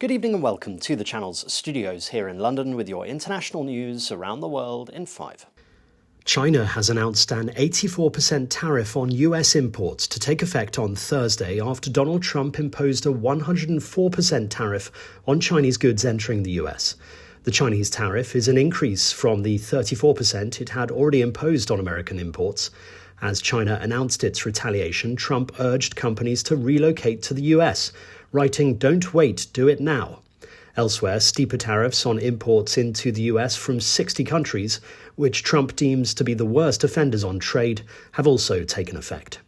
Good evening and welcome to the channel's studios here in London with your international news around the world in 5. China has announced an 84% tariff on US imports to take effect on Thursday after Donald Trump imposed a 104% tariff on Chinese goods entering the US. The Chinese tariff is an increase from the 34% it had already imposed on American imports. As China announced its retaliation, Trump urged companies to relocate to the US, writing, "Don't wait, do it now." Elsewhere, steeper tariffs on imports into the US from 60 countries, which Trump deems to be the worst offenders on trade, have also taken effect.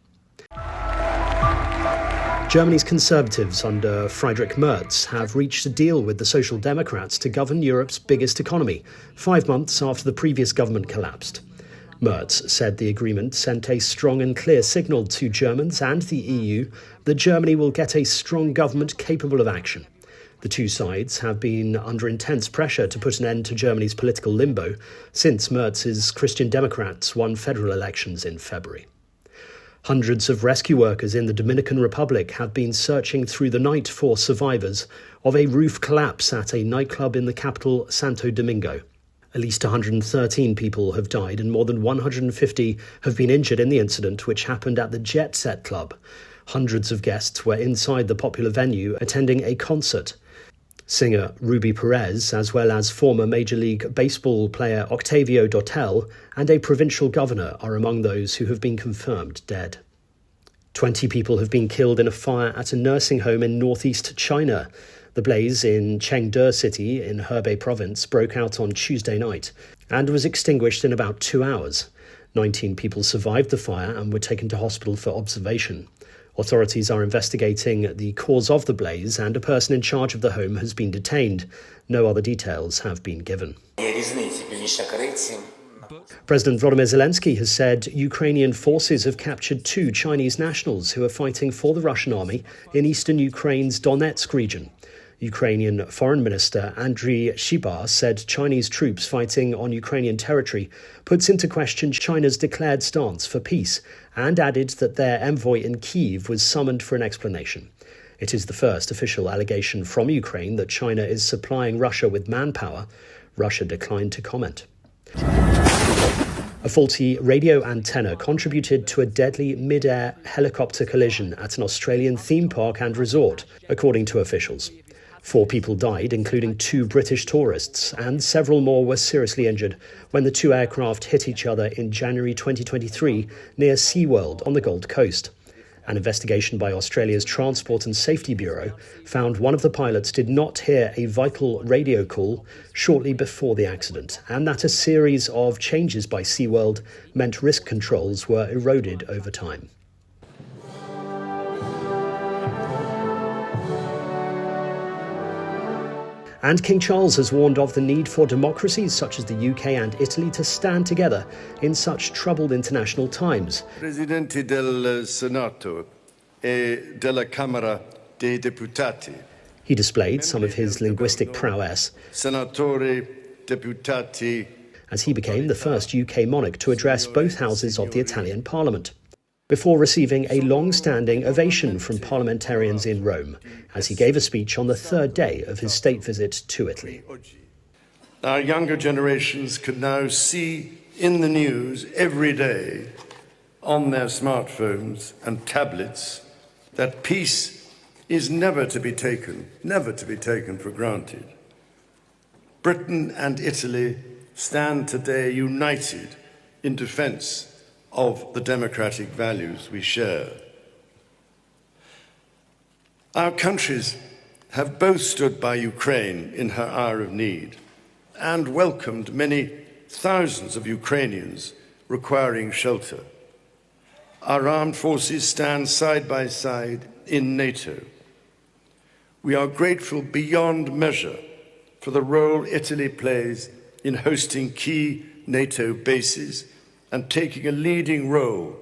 Germany's Conservatives under Friedrich Merz have reached a deal with the Social Democrats to govern Europe's biggest economy, 5 months after the previous government collapsed. Merz said the agreement sent a strong and clear signal to Germans and the EU that Germany will get a strong government capable of action. The two sides have been under intense pressure to put an end to Germany's political limbo since Merz's Christian Democrats won federal elections in February. Hundreds of rescue workers in the Dominican Republic have been searching through the night for survivors of a roof collapse at a nightclub in the capital, Santo Domingo. At least 113 people have died and more than 150 have been injured in the incident, which happened at the Jet Set Club. Hundreds of guests were inside the popular venue attending a concert. Singer Ruby Perez, as well as former Major League Baseball player Octavio Dotel and a provincial governor, are among those who have been confirmed dead. 20 people have been killed in a fire at a nursing home in northeast China. The blaze in Chengde City in Hebei province broke out on Tuesday night and was extinguished in about 2 hours. 19 people survived the fire and were taken to hospital for observation. Authorities are investigating the cause of the blaze and a person in charge of the home has been detained. No other details have been given. President Volodymyr Zelensky has said Ukrainian forces have captured 2 Chinese nationals who are fighting for the Russian army in eastern Ukraine's Donetsk region. Ukrainian Foreign Minister Andriy Sybiha said Chinese troops fighting on Ukrainian territory puts into question China's declared stance for peace and added that their envoy in Kyiv was summoned for an explanation. It is the first official allegation from Ukraine that China is supplying Russia with manpower. Russia declined to comment. A faulty radio antenna contributed to a deadly mid-air helicopter collision at an Australian theme park and resort, according to officials. 4 people died, including 2 British tourists, and several more were seriously injured when the 2 aircraft hit each other in January 2023 near SeaWorld on the Gold Coast. An investigation by Australia's Transport and Safety Bureau found one of the pilots did not hear a vital radio call shortly before the accident, and that a series of changes by SeaWorld meant risk controls were eroded over time. And King Charles has warned of the need for democracies such as the UK and Italy to stand together in such troubled international times. Presidente del Senato e della Camera dei Deputati. He displayed some of his linguistic prowess Senatori, deputati, as he became the first UK monarch to address both houses of the Italian Parliament, before receiving a long-standing ovation from parliamentarians in Rome, as he gave a speech on the 3rd day of his state visit to Italy. Our younger generations can now see in the news every day on their smartphones and tablets that peace is never to be taken for granted. Britain and Italy stand today united in defence of the democratic values we share. Our countries have both stood by Ukraine in her hour of need and welcomed many thousands of Ukrainians requiring shelter. Our armed forces stand side by side in NATO. We are grateful beyond measure for the role Italy plays in hosting key NATO bases and taking a leading role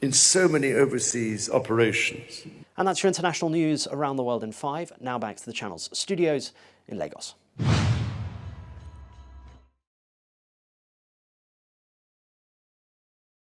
in so many overseas operations. And that's your international news around the world in 5. Now back to the channel's studios in Lagos.